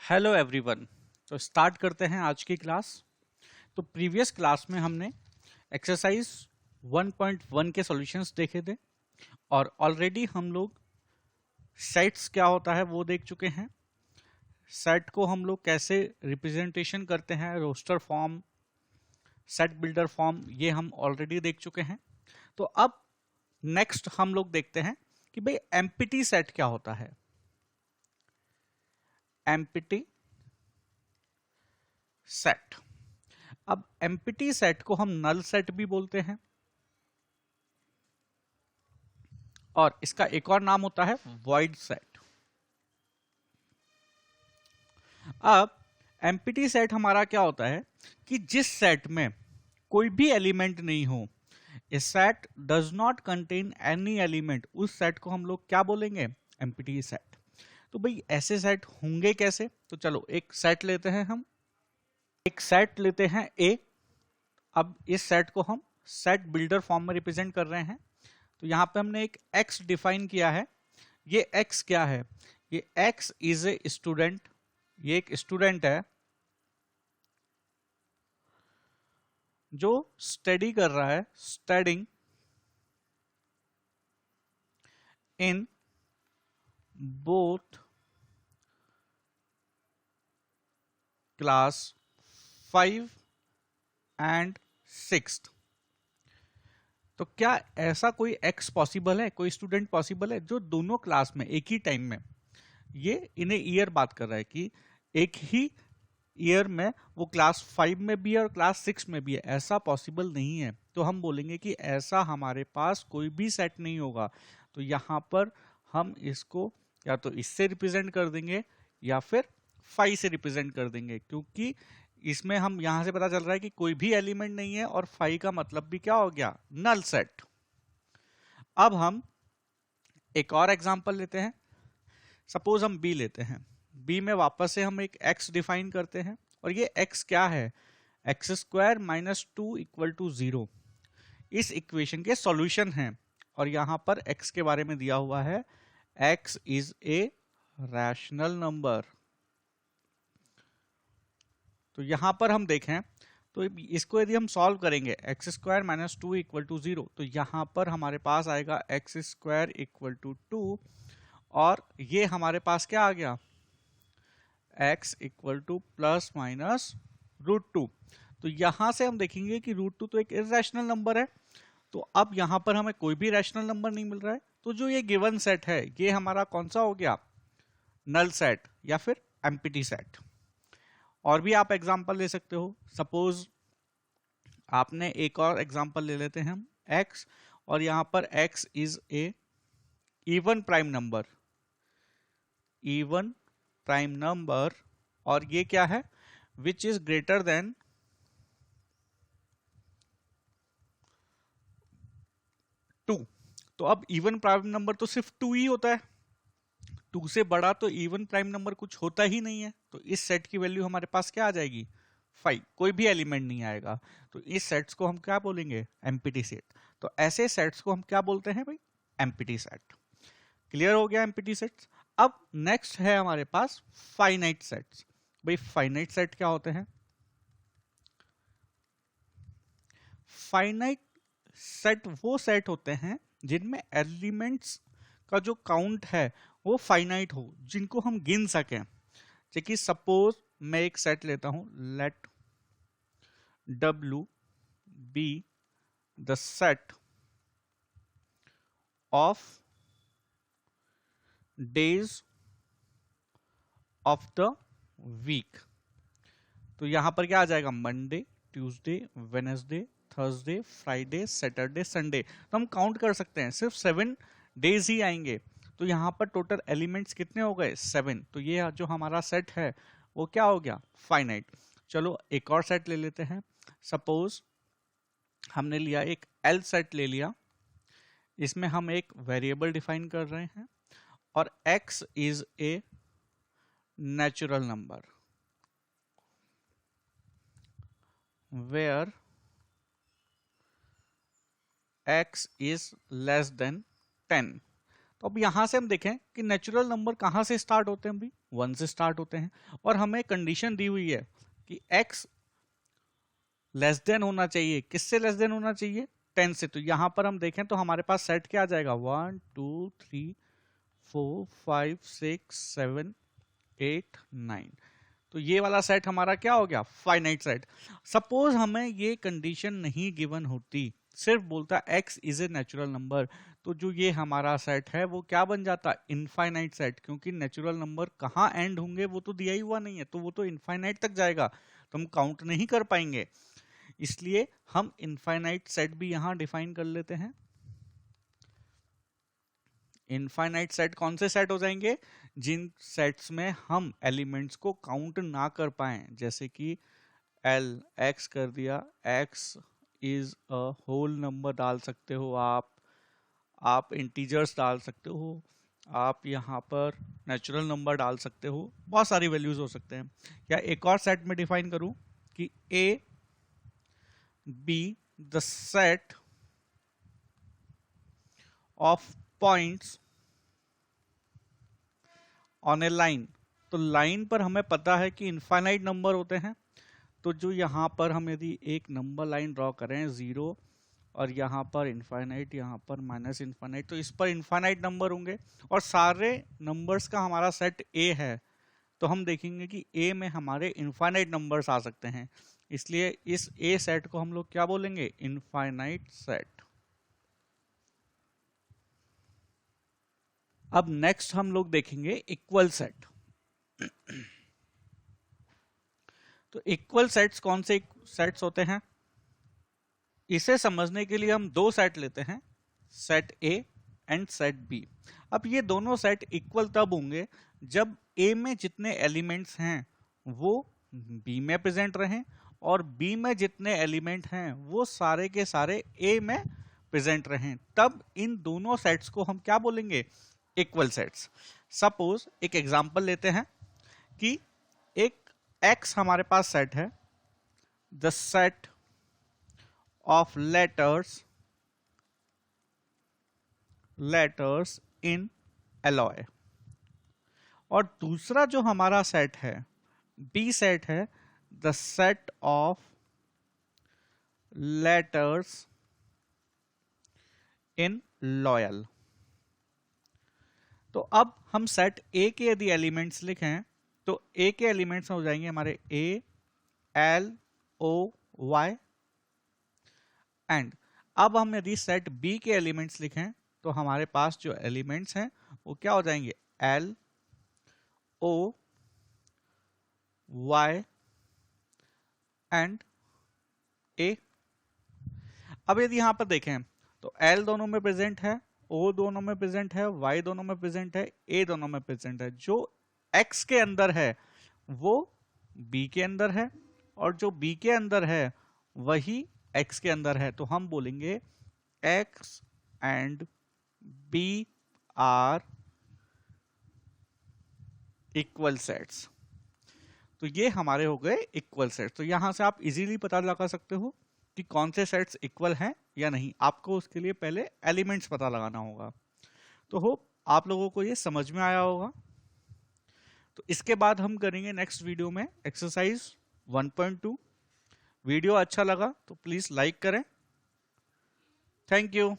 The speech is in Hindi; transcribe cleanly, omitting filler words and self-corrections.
Hello everyone. तो स्टार्ट करते हैं आज की क्लास। तो प्रीवियस क्लास में हमने एक्सरसाइज 1.1 के सॉल्यूशंस देखे थे और ऑलरेडी हम लोग सेट्स क्या होता है वो देख चुके हैं। सेट को हम लोग कैसे रिप्रेजेंटेशन करते हैं, roster form, set builder form, ये हम ऑलरेडी देख चुके हैं। तो अब नेक्स्ट हम लोग देखते हैं कि भाई एम्प्टी सेट क्या होता है। एम्प्टी सेट, अब एम्प्टी सेट को हम नल सेट भी बोलते हैं और इसका एक और नाम होता है वॉइड सेट। अब एम्प्टी सेट हमारा क्या होता है कि जिस सेट में कोई भी एलिमेंट नहीं हो, a set does not contain any element, उस सेट को हम लोग क्या बोलेंगे? Empty set. तो भाई ऐसे सेट होंगे कैसे? तो चलो एक सेट लेते हैं, हम एक सेट लेते हैं ए। अब इस सेट को हम सेट बिल्डर फॉर्म में रिप्रेजेंट कर रहे हैं। तो यहां पे हमने एक x डिफाइन किया है। ये x क्या है? ये x इज ए स्टूडेंट, ये एक स्टूडेंट है जो स्टडी कर रहा है, studying in both class 5 and 6। तो क्या ऐसा कोई x पॉसिबल है, कोई स्टूडेंट पॉसिबल है जो दोनों क्लास में एक ही टाइम में, ये इन्हें ईयर बात कर रहा है कि एक ही ईयर में वो क्लास 5 में भी है और क्लास 6 में भी है? ऐसा पॉसिबल नहीं है। तो हम बोलेंगे कि ऐसा हमारे पास कोई भी सेट नहीं होगा। तो यहां पर हम इसको या तो इससे रिप्रेजेंट कर देंगे या फिर 5 से रिप्रेजेंट कर देंगे, क्योंकि इसमें हम यहां से पता चल रहा है कि कोई भी एलिमेंट नहीं है और 5 का मतलब भी क्या हो गया? Null set. अब हम एक और एग्जांपल लेते हैं। सपोज हम बी लेते हैं। बी में वापस से हम एक x डिफाइन करते हैं और ये x क्या है? X square minus 2 equal to 0 इस इक्वेशन के सॉल्यूशन हैं। और यहां पर x के बारे में दिया हुआ है x is a rational number. तो यहां पर हम देखें तो इसको यदि हम सॉल्व करेंगे, x square minus 2 equal to 0, तो यहां पर हमारे पास आएगा एक्स स्क्वायर इक्वल टू 2 और ये हमारे पास क्या आ गया? x equal two plus minus √2। तो यहां से हम देखेंगे कि √2 तो एक इरेशनल नंबर है। तो अब यहां पर हमें कोई भी रैशनल नंबर नहीं मिल रहा है। तो जो ये गिवन सेट है ये हमारा कौन सा हो गया? नल सेट या फिर एम्प्टी सेट। और भी आप एग्जांपल ले सकते हो। सपोज आपने एक और एग्जांपल ले लेते हैं हम x, और यहां पर x is a even prime number, even prime number, और ये क्या है? Which is greater than 2। तो अब इवन प्राइम नंबर तो सिर्फ 2 ही होता है, 2 से बड़ा तो इवन प्राइम नंबर कुछ होता ही नहीं है। तो इस सेट की वैल्यू हमारे पास क्या आ जाएगी? 5। कोई भी एलिमेंट नहीं आएगा। तो इस सेट्स को हम क्या बोलेंगे? Empty set. तो ऐसे सेट्स को हम क्या बोलते हैं भाई? Empty set. क्लियर हो गया एम्प्टी सेट्स। अब नेक्स्ट है हमारे पास फाइनाइट सेट्स। भाई फाइनाइट सेट क्या होते हैं? फाइनाइट सेट वो सेट होते हैं जिनमें एलिमेंट्स का जो काउंट है वो फाइनाइट हो, जिनको हम गिन सकें। जैसे सपोज मैं एक सेट लेता हूं, let W be the set of days of the week. तो यहां पर क्या आ जाएगा? Monday, Tuesday, Wednesday, Thursday, Friday, Saturday, Sunday. तो हम काउंट कर सकते हैं, सिर्फ 7 डेज ही आएंगे। तो यहां पर टोटल एलिमेंट्स कितने हो गए? 7। तो ये जो हमारा सेट है वो क्या हो गया? फाइनाइट। चलो एक और सेट ले लेते हैं। सपोज हमने लिया एक एल सेट ले लिया। इसमें हम एक वेरिएबल डिफाइन कर रहे हैं और x is a natural number where x is less than 10। तो अब यहां से हम देखें कि नेचुरल नंबर कहां से स्टार्ट होते हैं भाई? 1 से स्टार्ट होते हैं, और हमें कंडीशन दी हुई है कि x लेस देन होना चाहिए। किससे लेस देन होना चाहिए? 10 से। तो यहां पर हम देखें तो हमारे पास सेट क्या आ जाएगा, 1 2 3 4 5 6 7 8 9। तो ये वाला सेट हमारा क्या हो गया, फाइनाइट सेट। सपोज हमें ये कंडीशन नहीं गिवन होती, सिर्फ बोलता x is a natural number, तो जो ये हमारा सेट है वो क्या बन जाता, इनफाइनाइट सेट। क्योंकि नेचुरल नंबर कहाँ एंड होंगे वो तो दिया ही हुआ नहीं है, तो वो तो इनफाइनाइट तक जाएगा, तो हम काउंट नहीं कर पाएंगे। इसलिए हम इनफाइनाइट सेट भी यहां डिफाइन कर लेते हैं। इनफाइनाइट सेट कौन से सेट हो जाएंगे, जिन सेट्स में हम एलिमेंट्स को काउंट ना कर पाए, जैसे कि एल एक्स कर दिया, x is a whole number डाल सकते हो आप इंटीजर्स डाल सकते हो, आप यहाँ पर नेचुरल नंबर डाल सकते हो, बहुत सारी वैल्यूज हो सकते हैं। या एक और सेट में डिफाइन करूं कि A B the set of points on A line. तो लाइन पर हमें पता है कि इनफाइनाइट नंबर होते हैं, तो जो यहाँ पर हम यदि एक नंबर लाइन ड्रॉ करें 0 और यहाँ पर इनफाइनाइट, यहाँ पर माइनस इनफाइनाइट, तो इस पर इनफाइनाइट नंबर होंगे, और सारे नंबर्स का हमारा सेट ए है, तो हम देखेंगे कि ए में हमारे इनफाइनाइट नंबर्स आ सकते हैं। इसलिए इस ए सेट को हम लोग क्या बोलेंगे, इनफाइनाइट सेट। अब नेक्स्ट हम लोग देखेंगे इक्वल सेट। तो इक्वल सेट्स कौन से सेट्स होते हैं, इसे समझने के लिए हम दो सेट लेते हैं, set A and set B. अब ये दोनों सेट इक्वल तब होंगे जब ए में जितने एलिमेंट्स हैं वो बी में प्रेजेंट रहें, और बी में जितने एलिमेंट हैं वो सारे के सारे ए में प्रेजेंट रहें, तब इन दोनों सेट्स को हम क्या बोलेंगे, इक्वल सेट्स। सपोज एक एग्जांपल लेते हैं कि एक x हमारे पास सेट है, the set of letters in alloy, और दूसरा जो हमारा सेट है बी सेट है, the set of letters in loyal. तो अब हम सेट ए के यदि एलिमेंट्स लिखें तो ए के एलिमेंट्स हो जाएंगे हमारे A L O Y, and अब हम यदि सेट बी के एलिमेंट्स लिखें तो हमारे पास जो एलिमेंट्स हैं वो क्या हो जाएंगे, एल ओ वाई एंड ए। अब यदि यहां पर देखें तो एल दोनों में प्रेजेंट है, ओ दोनों में प्रेजेंट है, वाई दोनों में प्रेजेंट है, ए दोनों में प्रेजेंट है। जो एक्स के अंदर है वो बी के अंदर है, और जो बी के अंदर है वही एक्स के अंदर है। तो हम बोलेंगे x and B are equal sets. तो ये हमारे हो गए इक्वल सेट्स। तो यहां से आप इजीली पता लगा सकते हो कि कौन से सेट्स इक्वल हैं या नहीं। आपको उसके लिए पहले एलिमेंट्स पता लगाना होगा। तो होप आप लोगों को ये समझ में आया होगा। तो इसके बाद हम करेंगे नेक्स्ट वीडियो में एक्सरसाइज 1.2। वीडियो अच्छा लगा तो प्लीज लाइक करें। Thank you.